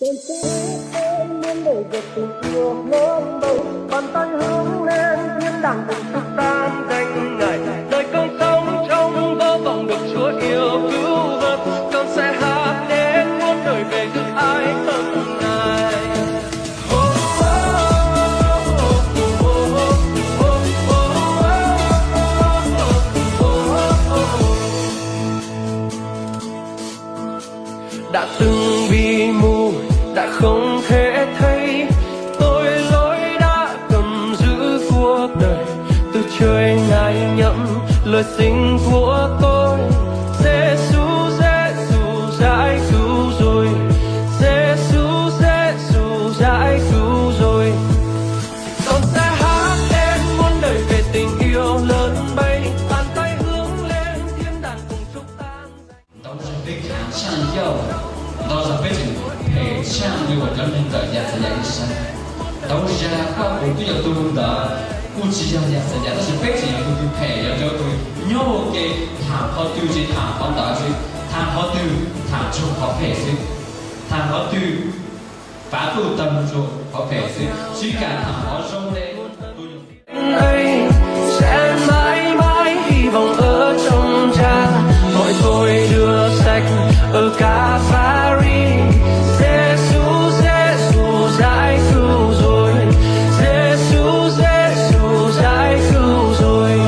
Tôi sẽ em muốn để được tình yêu lớn đầy, bàn tay hướng lên thiên đàng cùng chúng ta danh ngài, đời con sống trong vô vọng được Chúa yêu cứu vớt, con sẽ hát đến muôn đời về được ai tâm ngài. Đã từng bị mù, đã không thể thấy, tôi lỗi đã cầm giữ cuộc đời. Từ trời ngài nhậm lời sinh của tôi, Giêsu Giêsu giải cứu rồi, Giêsu Giêsu giải cứu rồi. Con sẽ hát đến muôn đời về tình yêu lớn bay, bàn tay hướng lên thiên đàng cùng chúc tan. 都是非常上药，都是非常配上对我人民的亚子亚医生，都是靠我都有多的，估计要亚子亚都是非常有对配，有就对牛嘅谈好對住談講打住，談好對談做好配先，談好對法度當做好配先，只cần談好中咧。Ấy sẽ mãi mãi hy vọng ở trong Cha, mọi tội đưa sạch ở Calvary. Giêsu Giêsu giải cứu rồi, Giêsu Giêsu giải cứu rồi.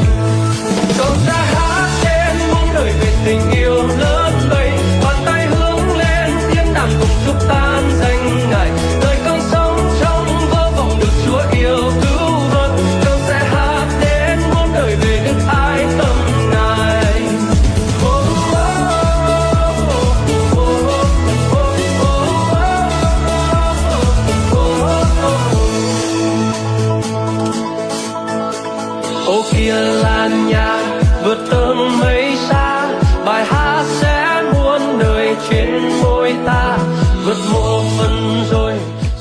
Con sẽ hát đến muôn đời về tình yêu lớn đầy, bàn tay hướng lên thiên đàng cùng chúc tan danh ngài, đời con sống trong vô vọng được Chúa yêu cứu vớt, con sẽ hát đến muôn đời về đức ai tâm ngài. Ô kia làn nhạc vượt tầng mây xa, bài hát sẽ muôn đời trên môi ta, vượt một phần rồi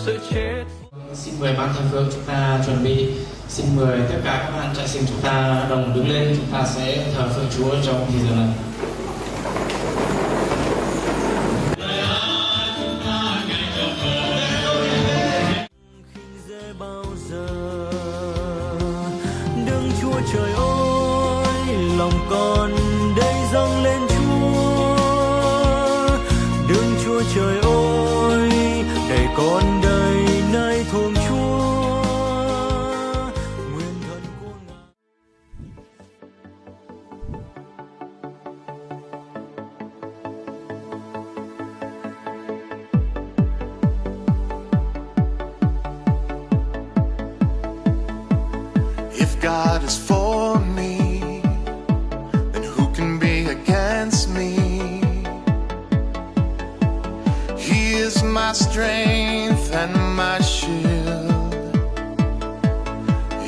sự chết. Xin mời ban thầy phước chúng ta chuẩn bị. Xin mời tất cả các bạn trại sinh chúng ta đồng đứng lên, chúng ta sẽ thờ phượng Chúa trong thời giờ này. Bao giờ đừng Chúa trời ơi, lòng con đây dâng lên Chúa. Đừng Chúa trời ơi, để con đầy nơi thương Chúa. Nguyên thân của Ngài. If God is for me, then who can be against me? He is my strength and my shield.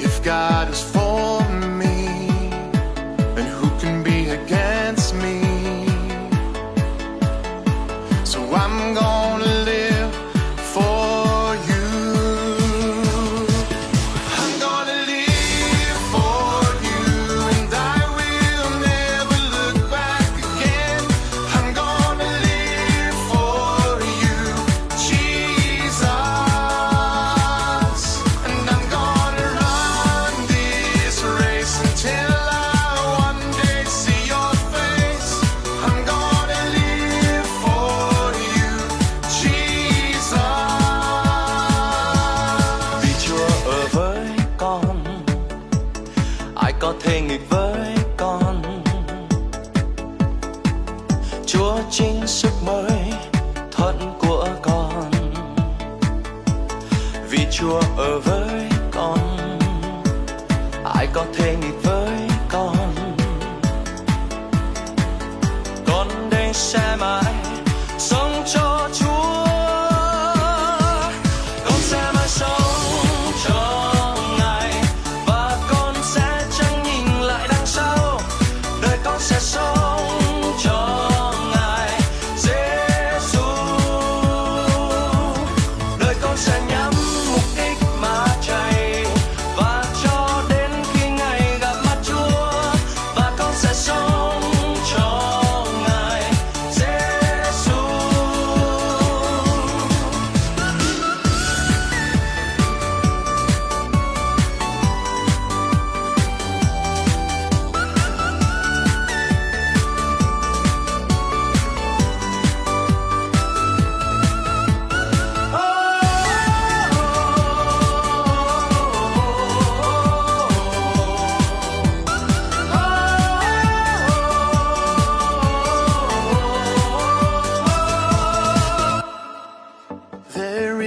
If God is for me, then who can be against me? So I'm gonna live for you. I'm gonna live for you, and I will never look back again. I'm gonna live for you, Jesus, and I'm gonna run this race until I one day see your face. I'm gonna live for you,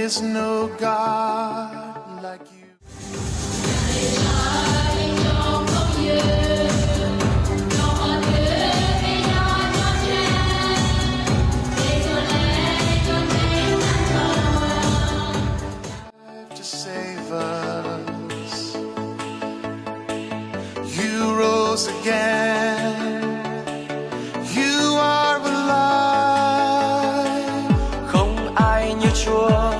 is no God like you. To save us, you rose again. You are alive. Không ai như Chúa,